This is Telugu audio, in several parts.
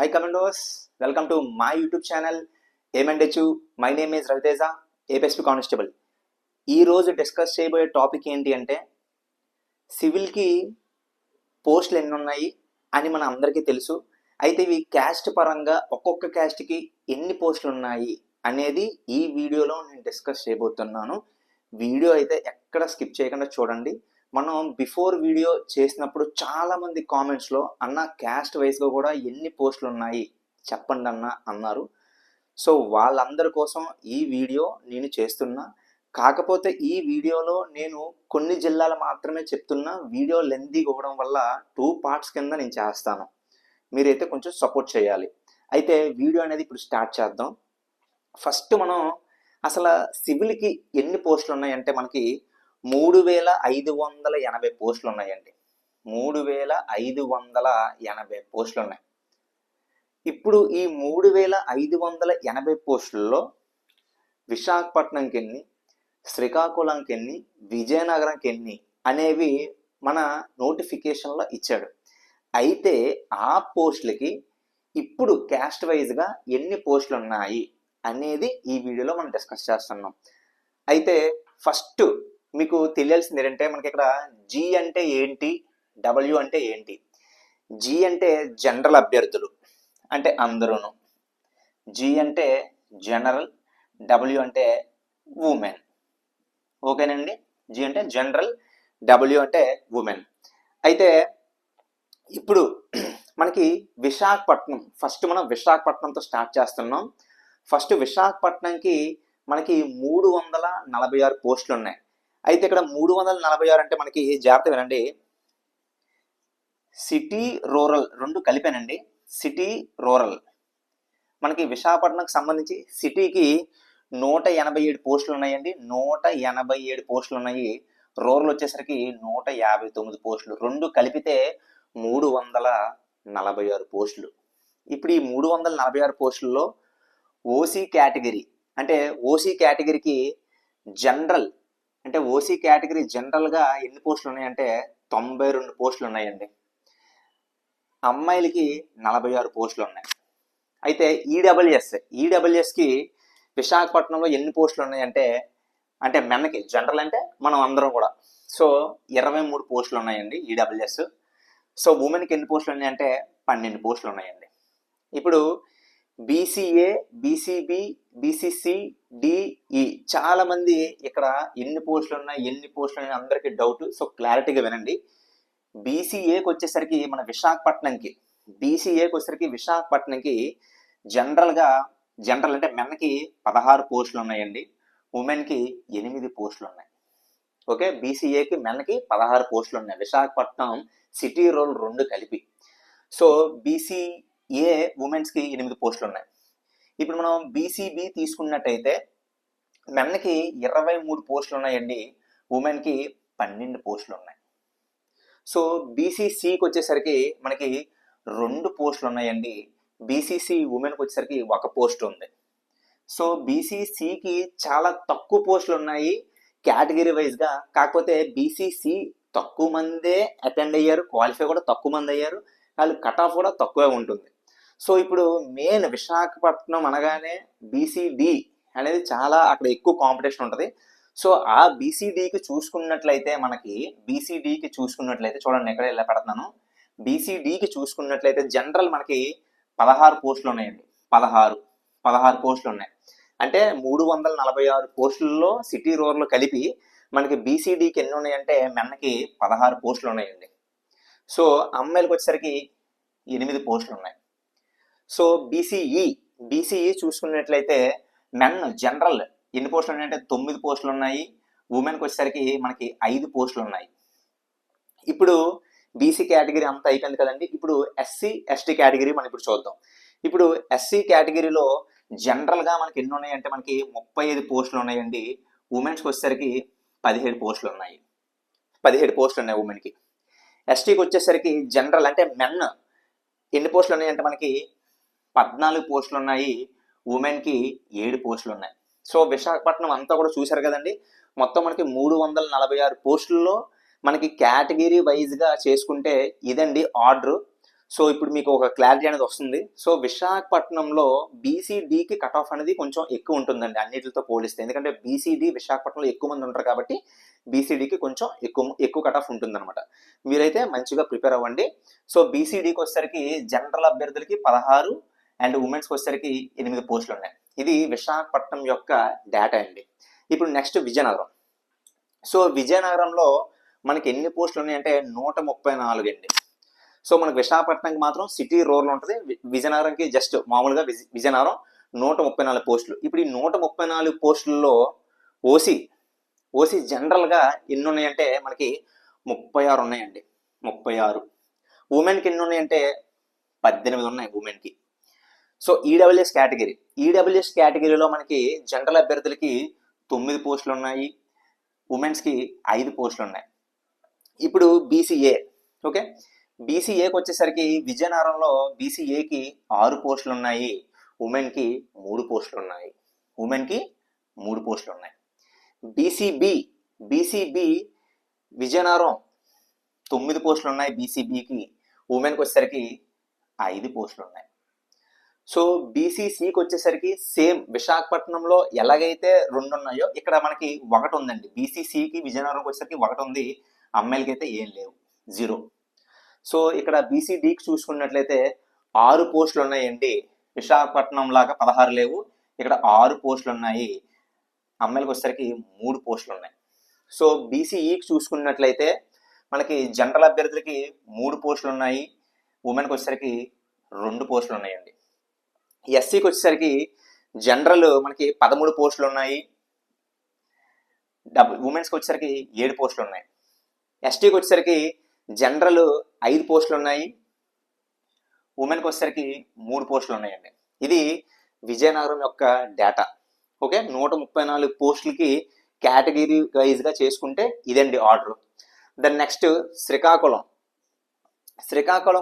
Hi Commandos, welcome to my YouTube channel ఏమండొచ్చు. My name is Raviteja, APSP constable. ఈరోజు డిస్కస్ చేయబోయే టాపిక్ ఏంటి అంటే సివిల్కి పోస్టులు ఎన్ని ఉన్నాయి అని మన అందరికీ తెలుసు. అయితే ఇవి క్యాస్ట్ పరంగా ఒక్కొక్క క్యాస్ట్కి ఎన్ని పోస్టులు ఉన్నాయి అనేది ఈ వీడియోలో నేను డిస్కస్ చేయబోతున్నాను. వీడియో అయితే ఎక్కడ స్కిప్ చేయకుండా చూడండి. మనం బిఫోర్ వీడియో చేసినప్పుడు చాలామంది కామెంట్స్లో అన్న క్యాస్ట్ వైజ్గా కూడా ఎన్ని పోస్టులు ఉన్నాయి చెప్పండి అన్నారు. సో వాళ్ళందరి కోసం ఈ వీడియో నేను చేస్తున్నా. కాకపోతే ఈ వీడియోలో నేను కొన్ని జిల్లాలు మాత్రమే చెప్తున్నా. వీడియో లెంతీ అవ్వడం వల్ల 2 పార్ట్స్ కింద నేను చేస్తాను. మీరైతే కొంచెం సపోర్ట్ చేయాలి. అయితే వీడియో అనేది ఇప్పుడు స్టార్ట్ చేద్దాం. ఫస్ట్ మనం అసలు సివిల్కి ఎన్ని పోస్టులు ఉన్నాయంటే మనకి 3580 పోస్టులు ఉన్నాయండి. 3580 పోస్టులు ఉన్నాయి. ఇప్పుడు ఈ 3580 పోస్టుల్లో విశాఖపట్నంకి ఎన్ని, శ్రీకాకుళంకి ఎన్ని, విజయనగరంకి ఎన్ని అనేవి మన నోటిఫికేషన్లో ఇచ్చాడు. అయితే ఆ పోస్టులకి ఇప్పుడు క్యాస్ట్ వైజ్గా ఎన్ని పోస్టులు ఉన్నాయి అనేది ఈ వీడియోలో మనం డిస్కస్ చేస్తున్నాం. అయితే ఫస్ట్ మీకు తెలియాల్సింది ఏంటంటే మనకి ఇక్కడ జీ అంటే ఏంటి, డబ్ల్యూ అంటే ఏంటి. జీ అంటే జనరల్ అభ్యర్థులు అంటే అందరూను, జీ అంటే జనరల్, డబ్ల్యూ అంటే ఉమెన్. ఓకేనండి. జీ అంటే జనరల్, డబ్ల్యూ అంటే ఉమెన్. అయితే ఇప్పుడు మనకి విశాఖపట్నం, ఫస్ట్ మనం విశాఖపట్నంతో స్టార్ట్ చేస్తున్నాం. ఫస్ట్ విశాఖపట్నంకి మనకి 346 పోస్టులు ఉన్నాయి. అయితే ఇక్కడ 346 అంటే మనకి జాగ్రత్త వినండి, సిటీ రూరల్ రెండు కలిపానండి. సిటీ రూరల్ మనకి విశాఖపట్నంకి సంబంధించి సిటీకి 187 పోస్టులు ఉన్నాయండి. 187 పోస్టులు ఉన్నాయి. రూరల్ వచ్చేసరికి 159 పోస్టులు, రెండు కలిపితే 346 పోస్టులు. ఇప్పుడు ఈ 346 పోస్టుల్లో ఓసీ కేటగిరీ అంటే ఓసీ కేటగిరీకి జనరల్ అంటే ఓసీ కేటగిరీ జనరల్గా ఎన్ని పోస్టులు ఉన్నాయంటే 92 పోస్టులు ఉన్నాయండి. అమ్మాయిలకి 46 పోస్టులు ఉన్నాయి. అయితే ఈడబ్ల్యూఎస్కి విశాఖపట్నంలో ఎన్ని పోస్టులు ఉన్నాయంటే అంటే మెన్కి జనరల్ అంటే మనం అందరం కూడా, సో 23 పోస్టులు ఉన్నాయండి ఈడబ్ల్యూఎస్. సో ఉమెన్కి ఎన్ని పోస్టులు ఉన్నాయంటే 12 పోస్టులు ఉన్నాయండి. ఇప్పుడు బీసీఏ, బీసీబీ, బీసీసీ, డిఈ చాలామంది ఇక్కడ ఎన్ని పోస్టులు ఉన్నాయి అందరికీ డౌట్. సో క్లారిటీగా వినండి. బీసీఏకి వచ్చేసరికి మన విశాఖపట్నంకి, విశాఖపట్నంకి జనరల్ అంటే మెన్కి 16 పోస్టులు ఉన్నాయండి, ఉమెన్కి 8 పోస్టులు ఉన్నాయి. ఓకే, బీసీఏకి మెన్కి 16 పోస్టులు ఉన్నాయి, విశాఖపట్నం సిటీ రోల్ రెండు కలిపి. సో బీసీఏ ఉమెన్స్కి 8 పోస్టులు ఉన్నాయి. ఇప్పుడు మనం బీసీబీ తీసుకున్నట్టయితే మెన్కి 23 పోస్టులు ఉన్నాయండి, ఉమెన్కి 12 పోస్టులు ఉన్నాయి. సో బీసీసీకి వచ్చేసరికి మనకి 2 పోస్టులు ఉన్నాయండి, బీసీసీ ఉమెన్కి వచ్చేసరికి 1 పోస్ట్ ఉంది. సో బీసీసీకి చాలా తక్కువ పోస్టులు ఉన్నాయి కేటగిరీ వైజ్గా. కాకపోతే బీసీసీ తక్కువ మందే అటెండ్ అయ్యారు, క్వాలిఫై కూడా తక్కువ మంది అయ్యారు, వాళ్ళు కట్ ఆఫ్ కూడా తక్కువే ఉంటుంది. సో ఇప్పుడు మెయిన్ విశాఖపట్నం అనగానే బీసీడీ అనేది చాలా అక్కడ ఎక్కువ కాంపిటీషన్ ఉంటుంది. సో ఆ బీసీడీకి చూసుకున్నట్లయితే చూడండి ఎక్కడ ఇలా పెడుతున్నాను. బీసీడీకి చూసుకున్నట్లయితే జనరల్ మనకి 16 పోస్టులు ఉన్నాయండి. 16 పోస్టులు ఉన్నాయి. అంటే 346 పోస్టుల్లో సిటీ రూరల్ కలిపి మనకి బీసీడీకి ఎన్ని ఉన్నాయంటే మెన్కి 16 పోస్టులు ఉన్నాయండి. సో అమ్మాయిలకు వచ్చేసరికి 8 పోస్టులు ఉన్నాయి. సో బీసీఈ చూసుకున్నట్లయితే మెన్ జనరల్ ఎన్ని పోస్టులు ఉన్నాయంటే 9 పోస్టులు ఉన్నాయి, ఉమెన్కి వచ్చేసరికి మనకి 5 పోస్టులు ఉన్నాయి. ఇప్పుడు బీసీ కేటగిరీ అంతా అయిపోయింది కదండి. ఇప్పుడు ఎస్సీ ఎస్టీ కేటగిరీ మనం ఇప్పుడు చూద్దాం. ఇప్పుడు ఎస్సీ కేటగిరీలో జనరల్గా మనకి ఎన్ని ఉన్నాయంటే మనకి 35 పోస్టులు ఉన్నాయండి, ఉమెన్స్కి వచ్చేసరికి 17 పోస్టులు ఉన్నాయి. 17 పోస్టులు ఉన్నాయి ఉమెన్కి. ఎస్టీకి వచ్చేసరికి జనరల్ అంటే మెన్ ఎన్ని పోస్టులు ఉన్నాయంటే మనకి 14 పోస్టులు ఉన్నాయి, ఉమెన్కి 7 పోస్టులు ఉన్నాయి. సో విశాఖపట్నం అంతా కూడా చూశారు కదండి. మొత్తం మనకి 346 పోస్టుల్లో మనకి కేటగిరీ వైజ్గా చేసుకుంటే ఇదండి ఆర్డర్. సో ఇప్పుడు మీకు ఒక క్లారిటీ అనేది వస్తుంది. సో విశాఖపట్నంలో బీసీడీకి కట్ ఆఫ్ అనేది కొంచెం ఎక్కువ ఉంటుందండి అన్నిటితో పోలిస్తే. ఎందుకంటే బీసీడీ విశాఖపట్నంలో ఎక్కువ మంది ఉంటారు కాబట్టి బీసీడీకి కొంచెం ఎక్కువ కట్ ఆఫ్ ఉంటుందన్నమాట. మీరైతే మంచిగా ప్రిపేర్ అవ్వండి. సో బీసీడీకి వచ్చేసరికి జనరల్ అభ్యర్థులకి 16 అండ్ ఉమెన్స్కి వచ్చేసరికి 8 పోస్టులు ఉన్నాయి. ఇది విశాఖపట్నం యొక్క డేటా అండి. ఇప్పుడు నెక్స్ట్ విజయనగరం. సో విజయనగరంలో మనకి ఎన్ని పోస్టులు ఉన్నాయంటే 134 అండి. సో మనకు విశాఖపట్నంకి మాత్రం సిటీ రూరల్ ఉంటుంది, విజయనగరంకి జస్ట్ మామూలుగా విజయనగరం 134 పోస్టులు. ఇప్పుడు ఈ 134 పోస్టుల్లో ఓసీ జనరల్గా ఎన్ని ఉన్నాయంటే మనకి 36 ఉన్నాయండి. 36. ఉమెన్కి ఎన్ని ఉన్నాయంటే 18 ఉన్నాయి ఉమెన్కి. సో ఈడబ్ల్యూఎస్ కేటగిరీలో మనకి జనరల్ అభ్యర్థులకి 9 పోస్టులు ఉన్నాయి, ఉమెన్స్కి 5 పోస్టులు ఉన్నాయి. ఇప్పుడు బీసీఏ. ఓకే, బీసీఏకి వచ్చేసరికి విజయనగరంలో బీసీఏకి 6 పోస్టులు ఉన్నాయి, ఉమెన్కి 3 పోస్టులు ఉన్నాయి. బీసీబీ విజయనగరం 9 పోస్టులు ఉన్నాయి బీసీబీకి, ఉమెన్కి వచ్చేసరికి 5 పోస్టులు ఉన్నాయి. సో బీసీసీకి వచ్చేసరికి సేమ్ విశాఖపట్నంలో ఎలాగైతే 2 ఉన్నాయో ఇక్కడ మనకి 1 ఉందండి. బీసీసీకి విజయనగరంకి వచ్చేసరికి 1 ఉంది, అమ్మాయిలకి అయితే ఏం లేవు, 0. సో ఇక్కడ బీసీడీకి చూసుకున్నట్లయితే 6 పోస్టులు ఉన్నాయండి. విశాఖపట్నం లాగా 16 లేవు, ఇక్కడ 6 పోస్టులు ఉన్నాయి, అమ్మాయిలకు వచ్చేసరికి 3 పోస్టులు ఉన్నాయి. సో బీసీఈకి చూసుకున్నట్లయితే మనకి జనరల్ అభ్యర్థులకి 3 పోస్టులు ఉన్నాయి, ఉమెన్కి వచ్చేసరికి 2 పోస్టులు ఉన్నాయండి. ఎస్సీకి వచ్చేసరికి జనరల్ మనకి 13 పోస్టులు ఉన్నాయి, ఉమెన్స్కి వచ్చేసరికి 7 పోస్టులు ఉన్నాయి. ఎస్టీకి వచ్చేసరికి జనరల్ 5 పోస్టులు ఉన్నాయి, ఉమెన్కి వచ్చేసరికి 3 పోస్టులు ఉన్నాయండి. ఇది విజయనగరం యొక్క డేటా. ఓకే, 134 పోస్టులకి కేటగిరీ వైజ్గా చేసుకుంటే ఇదండి ఆర్డర్. దెన్ నెక్స్ట్ శ్రీకాకుళంకి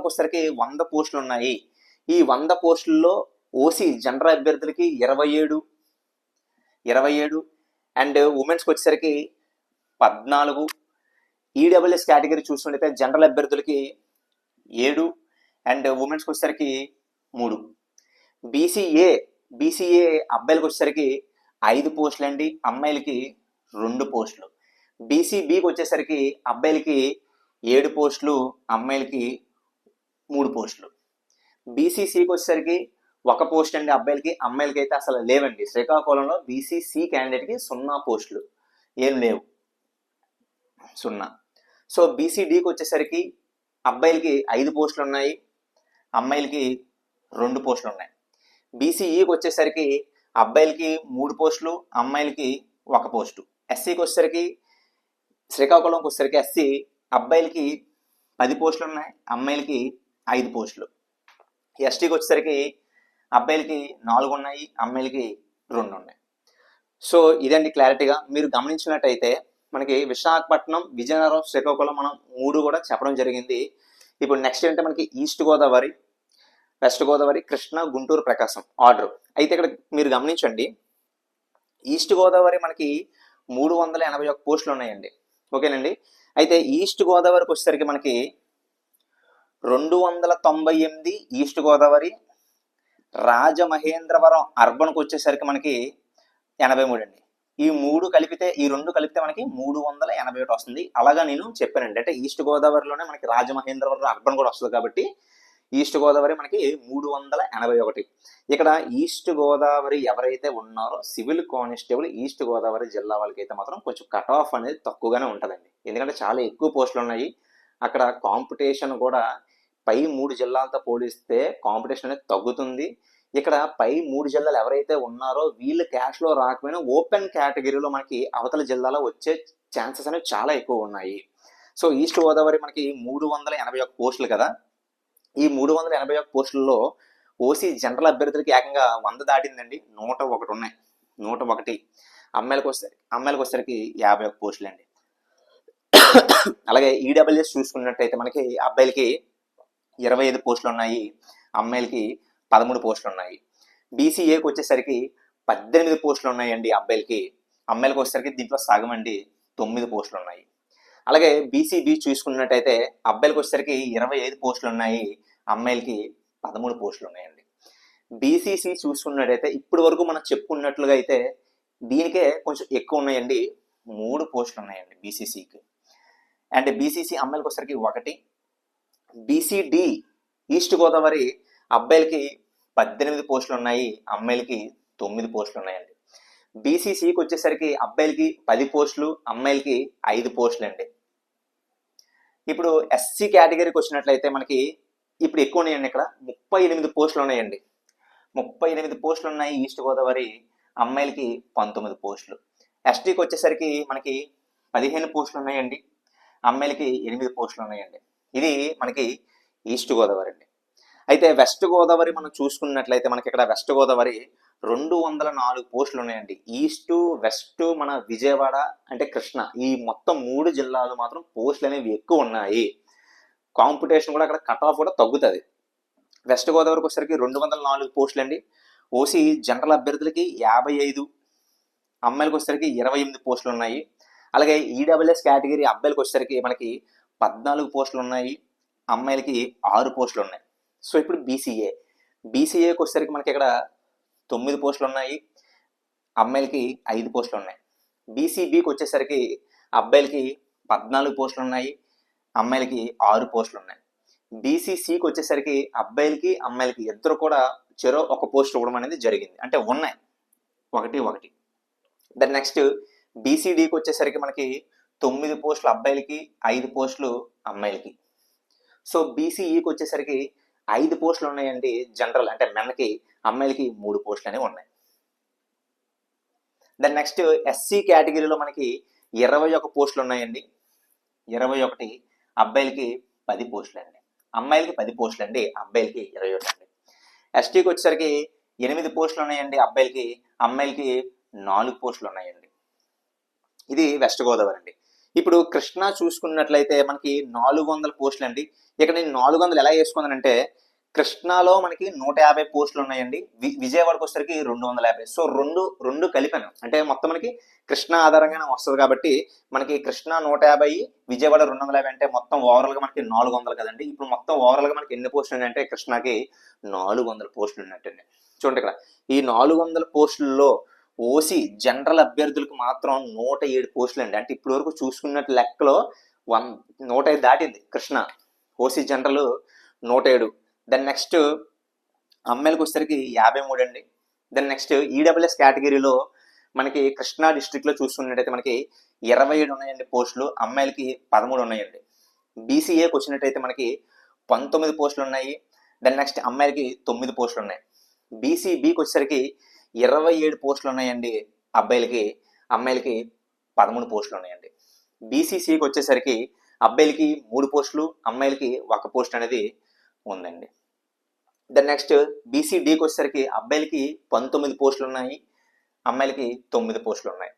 వచ్చేసరికి 100 పోస్టులు ఉన్నాయి. ఈ 100 పోస్టుల్లో ఓసీ జనరల్ అభ్యర్థులకి 27 అండ్ ఉమెన్స్కి వచ్చేసరికి 14. ఈడబ్ల్యూఎస్ కేటగిరీ చూసుకుంటే జనరల్ అభ్యర్థులకి 7 అండ్ ఉమెన్స్కి వచ్చేసరికి 3. బీసీఏ అబ్బాయిలకు వచ్చేసరికి 5 పోస్టులు అండి, అమ్మాయిలకి 2 పోస్టులు. బీసీబీకి వచ్చేసరికి అబ్బాయిలకి 7 పోస్టులు, అమ్మాయిలకి 3 పోస్టులు. బీసీసీకి వచ్చేసరికి 1 పోస్ట్ అండి అబ్బాయిలకి, అమ్మాయిలకి అయితే అసలు లేవండి. శ్రీకాకుళంలో బీసీసీ క్యాండిడేట్కి 0 పోస్టులు, ఏం లేవు, 0. సో బీసీడీకి వచ్చేసరికి అబ్బాయిలకి 5 పోస్టులు ఉన్నాయి, అమ్మాయిలకి 2 పోస్టులు ఉన్నాయి. బీసీఈకి వచ్చేసరికి అబ్బాయిలకి 3 పోస్టులు, అమ్మాయిలకి 1 పోస్టు. ఎస్సీకి వచ్చేసరికి శ్రీకాకుళంకి వచ్చేసరికి ఎస్సీ అబ్బాయిలకి 10 పోస్టులు ఉన్నాయి, అమ్మాయిలకి 5 పోస్టులు. ఎస్టీకి వచ్చేసరికి అబ్బాయిలకి 4 ఉన్నాయి, అమ్మాయిలకి 2 ఉన్నాయి. సో ఇదండి క్లారిటీగా మీరు గమనించినట్టయితే మనకి విశాఖపట్నం, విజయనగరం, శ్రీకాకుళం మనం 3 కూడా చెప్పడం జరిగింది. ఇప్పుడు నెక్స్ట్ ఏంటంటే మనకి ఈస్ట్ గోదావరి, వెస్ట్ గోదావరి, కృష్ణా, గుంటూరు, ప్రకాశం ఆర్డర్. అయితే ఇక్కడ మీరు గమనించండి, ఈస్ట్ గోదావరి మనకి 381 పోస్టులు ఉన్నాయండి. ఓకేనండి. అయితే ఈస్ట్ గోదావరికి వచ్చేసరికి మనకి 298 ఈస్ట్ గోదావరి, రాజమహేంద్రవరం అర్బన్కి వచ్చేసరికి మనకి 83 అండి. ఈ 2 కలిపితే మనకి 381 వస్తుంది. అలాగా నేను చెప్పానండి. అంటే ఈస్ట్ గోదావరిలోనే మనకి రాజమహేంద్రవరం అర్బన్ కూడా వస్తుంది కాబట్టి ఈస్ట్ గోదావరి మనకి 381. ఇక్కడ ఈస్ట్ గోదావరి ఎవరైతే ఉన్నారో సివిల్ కానిస్టేబుల్ ఈస్ట్ గోదావరి జిల్లా వాళ్ళకి అయితే మాత్రం కొంచెం కట్ ఆఫ్ అనేది తక్కువగానే ఉంటుందండి. ఎందుకంటే చాలా ఎక్కువ పోస్టులు ఉన్నాయి. అక్కడ కాంపిటీషన్ కూడా పై 3 జిల్లాలతో పోలిస్తే కాంపిటీషన్ అనేది తగ్గుతుంది. ఇక్కడ పై 3 జిల్లాలు ఎవరైతే ఉన్నారో వీళ్ళు క్యాష్లో రాకపోయినా ఓపెన్ కేటగిరీలో మనకి అవతల జిల్లాలో వచ్చే ఛాన్సెస్ అనేవి చాలా ఎక్కువ ఉన్నాయి. సో ఈస్ట్ గోదావరి మనకి 381 పోస్టులు కదా. ఈ 381 పోస్టుల్లో ఓసీ జనరల్ అభ్యర్థులకి ఏకంగా 100 దాటిందండి. 101 ఉన్నాయి, 101. అమ్మాయిలకు వచ్చేసరికి 51 పోస్టులు అండి. అలాగే ఈడబ్ల్యూఎస్ చూసుకున్నట్టయితే మనకి అబ్బాయిలకి 25 పోస్టులు ఉన్నాయి, అమ్మాయిలకి 13 పోస్టులు ఉన్నాయి. బీసీఏకి వచ్చేసరికి 18 పోస్టులు ఉన్నాయండి అబ్బాయిలకి, అమ్మాయిలకు వచ్చేసరికి దీంట్లో సగం అండి 9 పోస్టులు ఉన్నాయి. అలాగే బీసీబీ చూసుకున్నట్టయితే అబ్బాయిలకు వచ్చేసరికి 25 పోస్టులు ఉన్నాయి, అమ్మాయిలకి 13 పోస్టులు ఉన్నాయండి. బీసీసీ చూసుకున్నట్టయితే ఇప్పటి వరకు మనం చెప్పుకున్నట్లుగా అయితే దీనికే కొంచెం ఎక్కువ ఉన్నాయండి, 3 పోస్టులు ఉన్నాయండి బీసీసీకి. అండ్ బీసీసీ అమ్మాయిలకు వచ్చేసరికి 1. బీసీడి ఈస్ట్ గోదావరి అబ్బాయిలకి 18 పోస్టులు ఉన్నాయి, అమ్మాయిలకి 9 పోస్టులు ఉన్నాయండి. బీసీసీకి వచ్చేసరికి అబ్బాయిలకి 10 పోస్టులు, అమ్మాయిలకి 5 పోస్టులు అండి. ఇప్పుడు ఎస్సీ కేటగిరీకి వచ్చినట్లయితే మనకి ఇప్పుడు ఎక్కువ ఉన్నాయండి, ఇక్కడ 38 పోస్టులు ఉన్నాయండి. 38 పోస్టులు ఉన్నాయి ఈస్ట్ గోదావరి, అమ్మాయిలకి 19 పోస్టులు. ఎస్టీకి వచ్చేసరికి మనకి 15 పోస్టులు ఉన్నాయండి, అమ్మాయిలకి 8 పోస్టులు ఉన్నాయండి. ఇది మనకి ఈస్ట్ గోదావరి అండి. అయితే వెస్ట్ గోదావరి మనం చూసుకున్నట్లయితే మనకి ఇక్కడ వెస్ట్ గోదావరి 204 పోస్టులు ఉన్నాయండి. ఈస్ట్ వెస్ట్ మన విజయవాడ అంటే కృష్ణ ఈ మొత్తం 3 జిల్లాలు మాత్రం పోస్టులు అనేవి ఎక్కువ ఉన్నాయి. కాంపిటీషన్ కూడా అక్కడ కట్ ఆఫ్ కూడా తగ్గుతుంది. వెస్ట్ గోదావరికి వచ్చేసరికి 204 పోస్టులు అండి. ఓసీ జనరల్ అభ్యర్థులకి 55, అమ్మాయిలకు వచ్చేసరికి 28 పోస్టులు ఉన్నాయి. అలాగే ఈడబ్ల్యూఎస్ కేటగిరీ అబ్బాయిలకు వచ్చేసరికి మనకి 14 పోస్టులు ఉన్నాయి, అమ్మాయిలకి 6 పోస్టులు ఉన్నాయి. సో ఇప్పుడు బీసీఏకి వచ్చేసరికి మనకి ఇక్కడ 9 పోస్టులు ఉన్నాయి, అమ్మాయిలకి 5 పోస్టులు ఉన్నాయి. బీసీబీకి వచ్చేసరికి అబ్బాయిలకి 14 పోస్టులు ఉన్నాయి, అమ్మాయిలకి 6 పోస్టులు ఉన్నాయి. బీసీసీకి వచ్చేసరికి అబ్బాయిలకి అమ్మాయిలకి ఇద్దరు కూడా చెరో 1 పోస్ట్ ఇవ్వడం అనేది జరిగింది, అంటే ఉన్నాయి 1. దెన్ నెక్స్ట్ బీసీడీకి వచ్చేసరికి మనకి 9 పోస్టులు అబ్బాయిలకి, 5 పోస్టులు అమ్మాయిలకి. సో బీసీఈకి వచ్చేసరికి 5 పోస్టులు ఉన్నాయండి జనరల్ అంటే మెన్కి, అమ్మాయిలకి 3 పోస్టులు అనేవి ఉన్నాయి. దెన్ నెక్స్ట్ ఎస్సీ కేటగిరీలో మనకి 21 పోస్టులు ఉన్నాయండి. 21, అబ్బాయిలకి 10 పోస్టులు అండి, అమ్మాయిలకి 10 పోస్టులు అండి, అబ్బాయిలకి 21 అండి. ఎస్టీకి వచ్చేసరికి 8 పోస్టులు ఉన్నాయండి అబ్బాయిలకి, అమ్మాయిలకి 4 పోస్టులు ఉన్నాయండి. ఇది వెస్ట్ గోదావరి అండి. ఇప్పుడు కృష్ణా చూసుకున్నట్లయితే మనకి 400 పోస్టులు అండి. ఇక్కడ నేను 400 ఎలా వేసుకున్నానంటే కృష్ణాలో మనకి 150 పోస్టులు ఉన్నాయండి, విజయవాడకు వచ్చేసరికి 250. సో రెండు కలిపాను, అంటే మొత్తం మనకి కృష్ణా ఆధారంగానే వస్తుంది కాబట్టి మనకి కృష్ణా 150, విజయవాడ 250, అంటే మొత్తం ఓవరాల్ గా మనకి 400 కదండి. ఇప్పుడు మొత్తం ఓవరాల్ గా మనకి ఎన్ని పోస్టులు ఉన్నాయంటే కృష్ణాకి 400 పోస్టులు ఉన్నట్టండి. చూడండి ఇక్కడ ఈ 400 పోస్టుల్లో ఓసీ జనరల్ అభ్యర్థులకు మాత్రం 107 పోస్టులు అండి. అంటే ఇప్పటి వరకు చూసుకున్నట్టు లెక్కలో 105 దాటింది Krishna. OC general 107. Then next అమ్మాయిలకు వచ్చేసరికి 53 అండి. దెన్ నెక్స్ట్ ఈడబ్ల్యూఎస్ కేటగిరీలో మనకి కృష్ణా డిస్ట్రిక్ట్ లో చూసుకున్నట్టయితే మనకి 27 ఉన్నాయండి పోస్టులు, అమ్మాయిలకి 13 ఉన్నాయండి. బీసీఏకి వచ్చినట్టయితే మనకి 19 పోస్టులు ఉన్నాయి. దెన్ నెక్స్ట్ అమ్మాయిలకి 9 పోస్టులు ఉన్నాయి. బీసీబీకి వచ్చేసరికి 27 పోస్టులు ఉన్నాయండి అబ్బాయిలకి, అమ్మాయిలకి 13 పోస్టులు ఉన్నాయండి. బీసీసీకి వచ్చేసరికి అబ్బాయిలకి 3 పోస్టులు, అమ్మాయిలకి 1 పోస్ట్ అనేది ఉందండి. దెన్ నెక్స్ట్ బీసీడీకి వచ్చేసరికి అబ్బాయిలకి 19 పోస్టులు ఉన్నాయి, అమ్మాయిలకి 9 పోస్టులు ఉన్నాయి.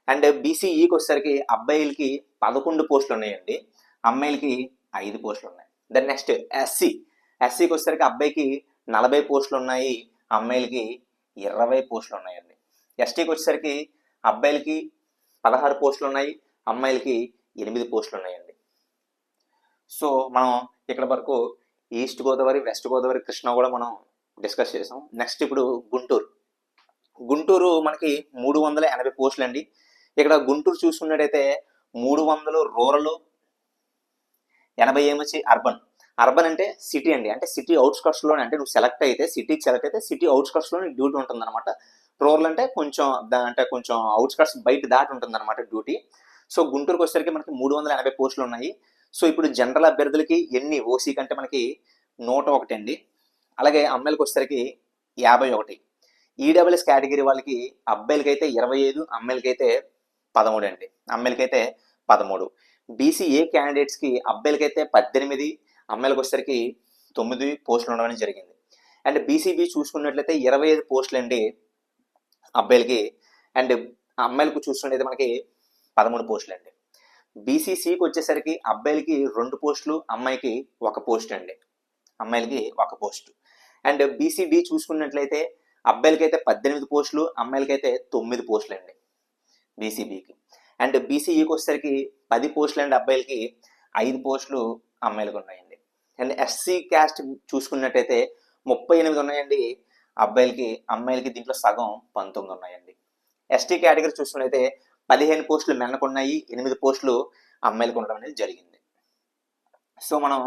అండ్ బీసీఈకి వచ్చేసరికి అబ్బాయిలకి 11 పోస్టులు ఉన్నాయండి, అమ్మాయిలకి 5 పోస్టులు ఉన్నాయి. దెన్ నెక్స్ట్ ఎస్సీకి వచ్చేసరికి అబ్బాయికి 40 పోస్టులు ఉన్నాయి, అమ్మాయిలకి 20 పోస్టులు ఉన్నాయండి. ఎస్టీకి వచ్చేసరికి అబ్బాయిలకి 16 పోస్టులు ఉన్నాయి, అమ్మాయిలకి 8 పోస్టులు ఉన్నాయండి. సో మనం ఇక్కడ వరకు ఈస్ట్ గోదావరి, వెస్ట్ గోదావరి, కృష్ణా కూడా మనం డిస్కస్ చేసాం. నెక్స్ట్ ఇప్పుడు గుంటూరు మనకి 380 పోస్టులు అండి. ఇక్కడ గుంటూరు చూసుకున్నట్టయితే 300 రూరల్, 80 ఏమొచ్చి అర్బన్ అంటే సిటీ అండి, అంటే సిటీ అవుట్స్కట్స్ లోనే, అంటే నువ్వు సెలెక్ట్ అయితే సిటీ అవుట్స్కట్స్ లోనే డ్యూటీ ఉంటుంది అనమాట. రూరల్ అంటే కొంచెం అవుట్స్కట్స్ బయట దాటి ఉంటుంది అనమాట డ్యూటీ. సో గుంటూరుకి వచ్చేసరికి మనకి 380 పోస్టులు ఉన్నాయి. సో ఇప్పుడు జనరల్ అభ్యర్థులకి ఎన్ని, ఓసీ కంటే మనకి 101 అండి. అలాగే అమ్మాయిలకు వచ్చేసరికి 51. ఈడబ్ల్యూఎస్ కేటగిరీ వాళ్ళకి అబ్బాయిలకైతే 25, అమ్మాయిలకైతే 13 అండి, అమ్మాయిలకైతే 13. బీసీఏ క్యాండిడేట్స్ కి అబ్బాయిలకైతే 18, అమ్మాయిలకు వచ్చేసరికి 9 పోస్టులు ఉండడం జరిగింది. అండ్ బీసీబీ చూసుకున్నట్లయితే 25 పోస్టులు అండి అబ్బాయిలకి, అండ్ అమ్మాయిలకు చూసుకున్నట్లయితే మనకి 13 పోస్టులు అండి. బీసీసీకి వచ్చేసరికి అబ్బాయిలకి 2 పోస్టులు, అమ్మాయికి 1 పోస్ట్ అండి, అమ్మాయిలకి 1 పోస్ట్. అండ్ బీసీడీ చూసుకున్నట్లయితే అబ్బాయిలకైతే 18 పోస్టులు, అమ్మాయిలకైతే 9 పోస్టులు అండి బీసీబీకి. అండ్ బీసీఈకి వచ్చేసరికి 10 పోస్టులు అండి అబ్బాయిలకి, 5 పోస్టులు అమ్మాయిలకు ఉన్నాయండి. అండ్ ఎస్సీ క్యాస్ట్ చూసుకున్నట్టయితే 38 ఉన్నాయండి అబ్బాయిలకి, అమ్మాయిలకి దీంట్లో సగం 19 ఉన్నాయండి. ఎస్టీ కేటగిరీ చూసుకున్నట్టయితే 15 పోస్టులు మెన్లకు ఉన్నాయి, 8 పోస్టులు అమ్మాయిలకు ఉండడం అనేది జరిగింది. సో మనం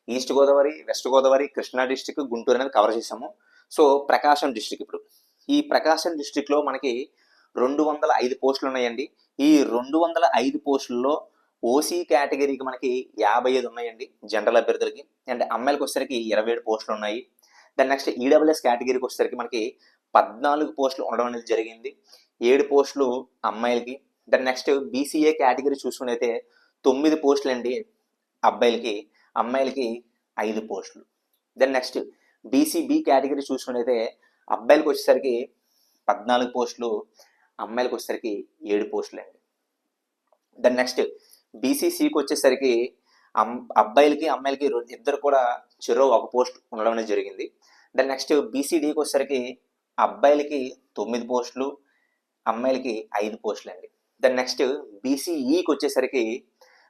east Godavari, west Godavari, Krishna district, Guntur అనేది కవర్ చేసాము. సో ప్రకాశం డిస్టిక్, ఇప్పుడు ఈ ప్రకాశం డిస్టిక్లో మనకి 205 పోస్టులు ఉన్నాయండి. ఈ 205 పోస్టుల్లో ఓసీ కేటగిరీకి మనకి 55 ఉన్నాయండి జనరల్ అభ్యర్థులకి. అండ్ అమ్మాయిలకు వచ్చేసరికి 27 పోస్టులు ఉన్నాయి. దాని నెక్స్ట్ ఈడబ్ల్యూఎస్ కేటగిరీకి వచ్చేసరికి మనకి 14 పోస్టులు ఉండడం అనేది జరిగింది, 7 పోస్టులు అమ్మాయిలకి. దాని నెక్స్ట్ బీసీఏ కేటగిరీ చూసుకునైతే 9 పోస్టులు అండి అబ్బాయిలకి, అమ్మాయిలకి 5 పోస్టులు. దెన్ నెక్స్ట్ బీసీబీ కేటగిరీ చూసుకునైతే అబ్బాయిలకు వచ్చేసరికి 14 పోస్టులు, అమ్మాయిలకు వచ్చేసరికి 7 పోస్టులు అండి. దెన్ నెక్స్ట్ బీసీసీకి వచ్చేసరికి అబ్బాయిలకి అమ్మాయిలకి ఇద్దరు కూడా చెరో 1 పోస్ట్ ఉండడం అనేది జరిగింది. దెన్ నెక్స్ట్ బీసీడీకి వచ్చేసరికి అబ్బాయిలకి 9 పోస్టులు, అమ్మాయిలకి 5 పోస్టులు అండి. దెన్ నెక్స్ట్ బీసీఈకి వచ్చేసరికి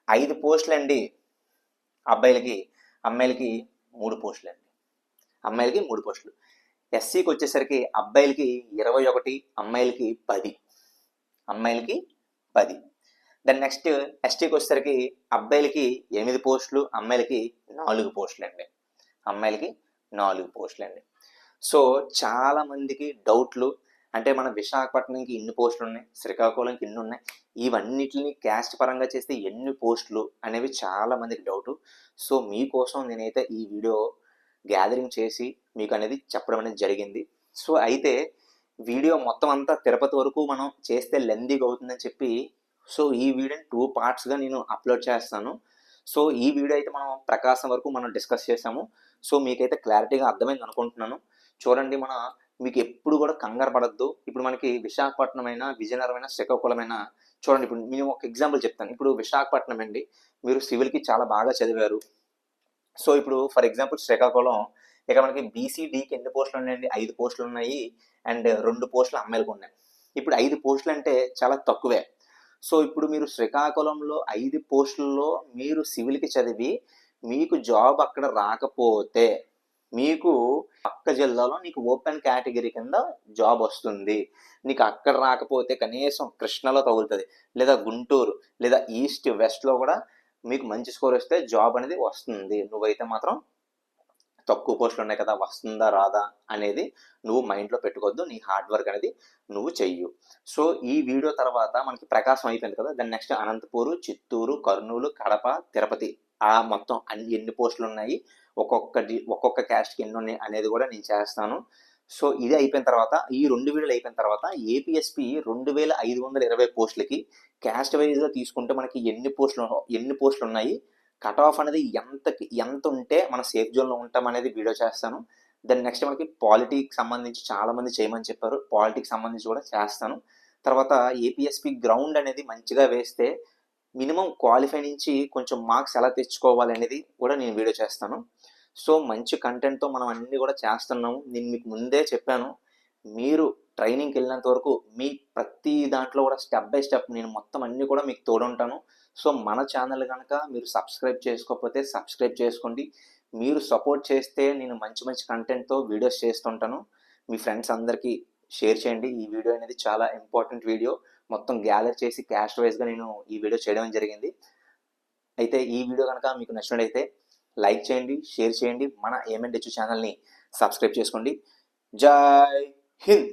5 పోస్టులు అండి అబ్బాయిలకి, అమ్మాయిలకి 3 పోస్టులు అండి, అమ్మాయిలకి 3 పోస్టులు. ఎస్సీకి వచ్చేసరికి అబ్బాయిలకి 21, అమ్మాయిలకి 10, అమ్మాయిలకి 10. దెన్ నెక్స్ట్ ఎస్టీకి వచ్చేసరికి అబ్బాయిలకి 8 పోస్టులు, అమ్మాయిలకి 4 పోస్టులు అండి, అమ్మాయిలకి 4 పోస్టులు అండి. సో చాలా మందికి డౌట్లు, అంటే మన విశాఖపట్నంకి ఇన్ని పోస్టులు ఉన్నాయి, శ్రీకాకుళంకి ఇన్ని ఉన్నాయి, ఇవన్నిటిని క్యాస్ట్ పరంగా చేస్తే ఎన్ని పోస్టులు అనేవి చాలా మందికి డౌటు. సో మీకోసం నేనైతే ఈ వీడియో గ్యాదరింగ్ చేసి మీకు అనేది చెప్పడం అనేది జరిగింది. సో అయితే వీడియో మొత్తం అంతా తిరుపతి వరకు మనం చేస్తే లెందీగా అవుతుందని చెప్పి సో ఈ వీడియోని 2 పార్ట్స్గా నేను అప్లోడ్ చేస్తాను. సో ఈ వీడియో అయితే మనం ప్రకాశం వరకు మనం డిస్కస్ చేసాము. సో మీకైతే క్లారిటీగా అర్థమైంది అనుకుంటున్నాను. చూడండి, మీకు ఎప్పుడు కూడా కంగారు పడద్దు. ఇప్పుడు మనకి విశాఖపట్నం అయినా, విజయనగరం అయినా, శ్రీకాకుళం అయినా చూడండి. ఇప్పుడు నేను ఒక ఎగ్జాంపుల్ చెప్తాను. ఇప్పుడు విశాఖపట్నం అండి, మీరు సివిల్కి చాలా బాగా చదివారు. సో ఇప్పుడు ఫర్ ఎగ్జాంపుల్ శ్రీకాకుళం, ఇక మనకి బీసీడీకి ఎన్ని పోస్టులు ఉన్నాయండి? 5 పోస్టులు ఉన్నాయి. అండ్ 2 పోస్టులు అమ్మాయిలకు ఉన్నాయి. ఇప్పుడు 5 పోస్టులు అంటే చాలా తక్కువే. సో ఇప్పుడు మీరు శ్రీకాకుళంలో 5 పోస్టుల్లో మీరు సివిల్కి చదివి మీకు జాబ్ అక్కడ రాకపోతే మీకు పక్క జిల్లాలో నీకు ఓపెన్ కేటగిరీ కింద జాబ్ వస్తుంది. నీకు అక్కడ రాకపోతే కనీసం కృష్ణలో తగులుతుంది, లేదా గుంటూరు, లేదా ఈస్ట్ వెస్ట్లో కూడా మీకు మంచి స్కోర్ వస్తే జాబ్ అనేది వస్తుంది. నువ్వైతే మాత్రం తక్కువ పోస్టులు ఉన్నాయి కదా, వస్తుందా రాదా అనేది నువ్వు మైండ్లో పెట్టుకోవద్దు. నీ హార్డ్ వర్క్ అనేది నువ్వు చెయ్యు. సో ఈ వీడియో తర్వాత మనకి ప్రకాశం అయిపోయింది కదా, దాని నెక్స్ట్ అనంతపూరు, చిత్తూరు, కర్నూలు, కడప, తిరుపతి, ఆ మొత్తం ఎన్ని పోస్టులు ఉన్నాయి, ఒక్కొక్క క్యాస్ట్కి ఎన్ని ఉన్నాయి అనేది కూడా నేను చేస్తాను. సో ఇది అయిపోయిన తర్వాత, ఈ 2 వీడియోలు అయిపోయిన తర్వాత ఏపీఎస్పీ 2520 పోస్టులకి క్యాస్ట్ వైజ్గా తీసుకుంటే మనకి ఎన్ని పోస్టులు ఉన్నాయి, కట్ ఆఫ్ అనేది ఎంత ఉంటే మన సేఫ్ జోన్లో ఉంటాం అనేది వీడియో చేస్తాను. దాని నెక్స్ట్ మనకి పాలిటిక్స్ సంబంధించి చాలామంది చేయమని చెప్పారు, పాలిటిక్స్ సంబంధించి కూడా చేస్తాను. తర్వాత ఏపీఎస్పీ గ్రౌండ్ అనేది మంచిగా వేస్తే మినిమం క్వాలిఫై నుంచి కొంచెం మార్క్స్ ఎలా తెచ్చుకోవాలి అనేది కూడా నేను వీడియో చేస్తాను. సో మంచి కంటెంట్తో మనం అన్నీ కూడా చేస్తున్నాము. నేను మీకు ముందే చెప్పాను, మీరు ట్రైనింగ్కి వెళ్ళినంత వరకు మీ ప్రతి దాంట్లో కూడా స్టెప్ బై స్టెప్ నేను మొత్తం అన్నీ కూడా మీకు తోడుంటాను. సో మన ఛానల్ కనుక మీరు సబ్స్క్రైబ్ చేసుకోకపోతే సబ్స్క్రైబ్ చేసుకోండి. మీరు సపోర్ట్ చేస్తే నేను మంచి మంచి కంటెంట్తో వీడియోస్ చేస్తుంటాను. మీ ఫ్రెండ్స్ అందరికీ షేర్ చేయండి. ఈ వీడియో అనేది చాలా ఇంపార్టెంట్ వీడియో, మొత్తం గ్యాదర్ చేసి క్యాస్ట్ వైజ్గా నేను ఈ వీడియో చేయడం జరిగింది. అయితే ఈ వీడియో కనుక మీకు నచ్చినట్లయితే లైక్ చేయండి, షేర్ చేయండి, మన ఏఎంఎన్ ఛానల్ని సబ్స్క్రైబ్ చేసుకోండి. జై హింద్.